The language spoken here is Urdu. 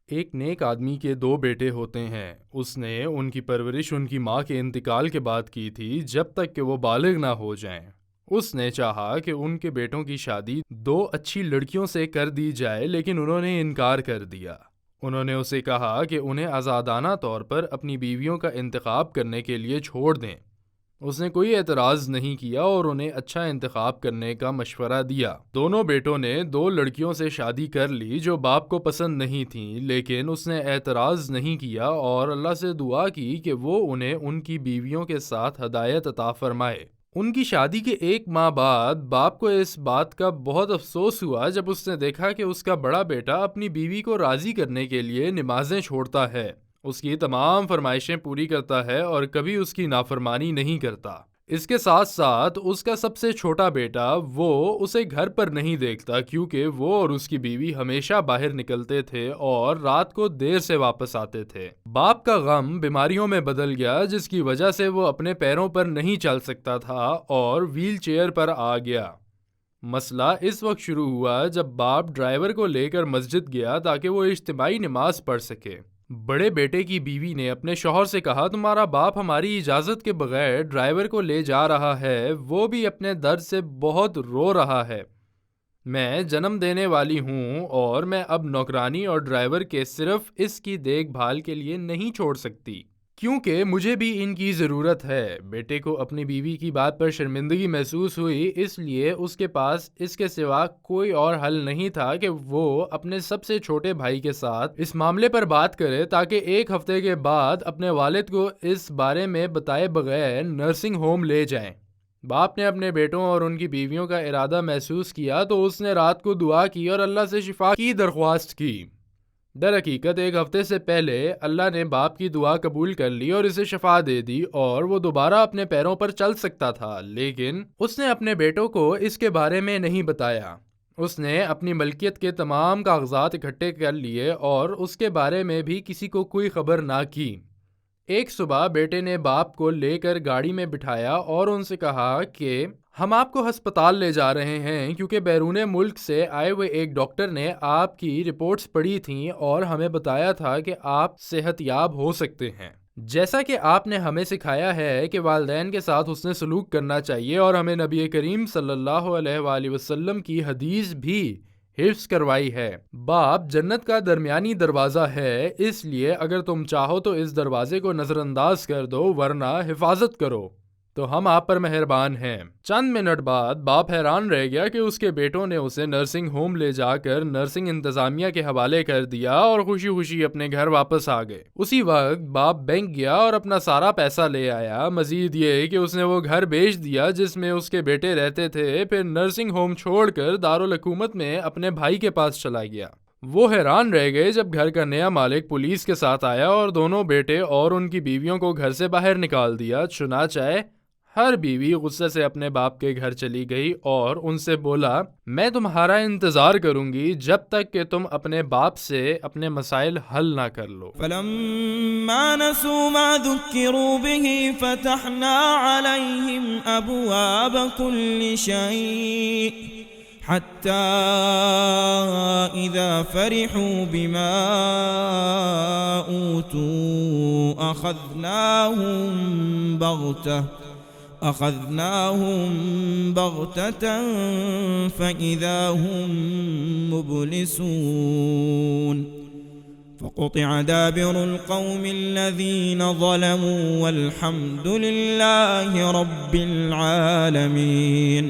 ایک نیک آدمی کے دو بیٹے ہوتے ہیں۔ اس نے ان کی پرورش ان کی ماں کے انتقال کے بعد کی تھی، جب تک کہ وہ بالغ نہ ہو جائیں۔ اس نے چاہا کہ ان کے بیٹوں کی شادی دو اچھی لڑکیوں سے کر دی جائے، لیکن انہوں نے انکار کر دیا۔ انہوں نے اسے کہا کہ انہیں آزادانہ طور پر اپنی بیویوں کا انتخاب کرنے کے لیے چھوڑ دیں۔ اس نے کوئی اعتراض نہیں کیا اور انہیں اچھا انتخاب کرنے کا مشورہ دیا۔ دونوں بیٹوں نے دو لڑکیوں سے شادی کر لی جو باپ کو پسند نہیں تھیں، لیکن اس نے اعتراض نہیں کیا اور اللہ سے دعا کی کہ وہ انہیں ان کی بیویوں کے ساتھ ہدایت عطا فرمائے۔ ان کی شادی کے ایک ماہ بعد باپ کو اس بات کا بہت افسوس ہوا جب اس نے دیکھا کہ اس کا بڑا بیٹا اپنی بیوی کو راضی کرنے کے لیے نمازیں چھوڑتا ہے، اس کی تمام فرمائشیں پوری کرتا ہے اور کبھی اس کی نافرمانی نہیں کرتا۔ اس کے ساتھ ساتھ اس کا سب سے چھوٹا بیٹا وہ اسے گھر پر نہیں دیکھتا، کیونکہ وہ اور اس کی بیوی ہمیشہ باہر نکلتے تھے اور رات کو دیر سے واپس آتے تھے۔ باپ کا غم بیماریوں میں بدل گیا، جس کی وجہ سے وہ اپنے پیروں پر نہیں چل سکتا تھا اور ویل چیئر پر آ گیا۔ مسئلہ اس وقت شروع ہوا جب باپ ڈرائیور کو لے کر مسجد گیا تاکہ وہ اجتماعی نماز پڑھ سکے۔ بڑے بیٹے کی بیوی نے اپنے شوہر سے کہا، تمہارا باپ ہماری اجازت کے بغیر ڈرائیور کو لے جا رہا ہے، وہ بھی اپنے درد سے بہت رو رہا ہے۔ میں جنم دینے والی ہوں اور میں اب نوکرانی اور ڈرائیور کے صرف اس کی دیکھ بھال کے لیے نہیں چھوڑ سکتی، کیونکہ مجھے بھی ان کی ضرورت ہے۔ بیٹے کو اپنی بیوی کی بات پر شرمندگی محسوس ہوئی، اس لیے اس کے پاس اس کے سوا کوئی اور حل نہیں تھا کہ وہ اپنے سب سے چھوٹے بھائی کے ساتھ اس معاملے پر بات کرے تاکہ ایک ہفتے کے بعد اپنے والد کو اس بارے میں بتائے بغیر نرسنگ ہوم لے جائیں۔ باپ نے اپنے بیٹوں اور ان کی بیویوں کا ارادہ محسوس کیا تو اس نے رات کو دعا کی اور اللہ سے شفا کی درخواست کی۔ در حقیقت ایک ہفتے سے پہلے اللہ نے باپ کی دعا قبول کر لی اور اسے شفا دے دی اور وہ دوبارہ اپنے پیروں پر چل سکتا تھا، لیکن اس نے اپنے بیٹوں کو اس کے بارے میں نہیں بتایا۔ اس نے اپنی ملکیت کے تمام کاغذات اکٹھے کر لیے اور اس کے بارے میں بھی کسی کو کوئی خبر نہ کی۔ ایک صبح بیٹے نے باپ کو لے کر گاڑی میں بٹھایا اور ان سے کہا کہ ہم آپ کو ہسپتال لے جا رہے ہیں، کیونکہ بیرون ملک سے آئے ہوئے ایک ڈاکٹر نے آپ کی رپورٹس پڑھی تھیں اور ہمیں بتایا تھا کہ آپ صحت یاب ہو سکتے ہیں۔ جیسا کہ آپ نے ہمیں سکھایا ہے کہ والدین کے ساتھ حسن سلوک کرنا چاہیے، اور ہمیں نبی کریم صلی اللہ علیہ وآلہ وسلم کی حدیث بھی حفظ کروائی ہے۔ باپ جنت کا درمیانی دروازہ ہے، اس لیے اگر تم چاہو تو اس دروازے کو نظر انداز کر دو، ورنہ حفاظت کرو تو ہم آپ پر مہربان ہیں۔ چند منٹ بعد باپ حیران رہ گیا کہ اس کے بیٹوں نے اسے نرسنگ ہوم لے جا کر نرسنگ انتظامیہ کے حوالے کر دیا اور خوشی خوشی اپنے گھر واپس آ گئے۔ اسی وقت باپ بینک گیا اور اپنا سارا پیسہ لے آیا، مزید یہ کہ اس نے وہ گھر بیچ دیا جس میں اس کے بیٹے رہتے تھے، پھر نرسنگ ہوم چھوڑ کر دارالحکومت میں اپنے بھائی کے پاس چلا گیا۔ وہ حیران رہ گئے جب گھر کا نیا مالک پولیس کے ساتھ آیا اور دونوں بیٹے اور ان کی بیویوں کو گھر سے باہر نکال دیا۔ چنانچہ ہر بیوی غصے سے اپنے باپ کے گھر چلی گئی اور ان سے بولا، میں تمہارا انتظار کروں گی جب تک کہ تم اپنے باپ سے اپنے مسائل حل نہ کر لو۔ فَلَمَّا نَسُوا مَا ذُكِّرُوا بِهِ فَتَحْنَا عَلَيْهِمْ أَبْوَابَ كُلِّ شَيْءٍ حَتَّى إِذَا فَرِحُوا بِمَا أُوتُوا أخذناهم بغتة فإذا هم مبلسون فقطع دابر القوم الذين ظلموا والحمد لله رب العالمين۔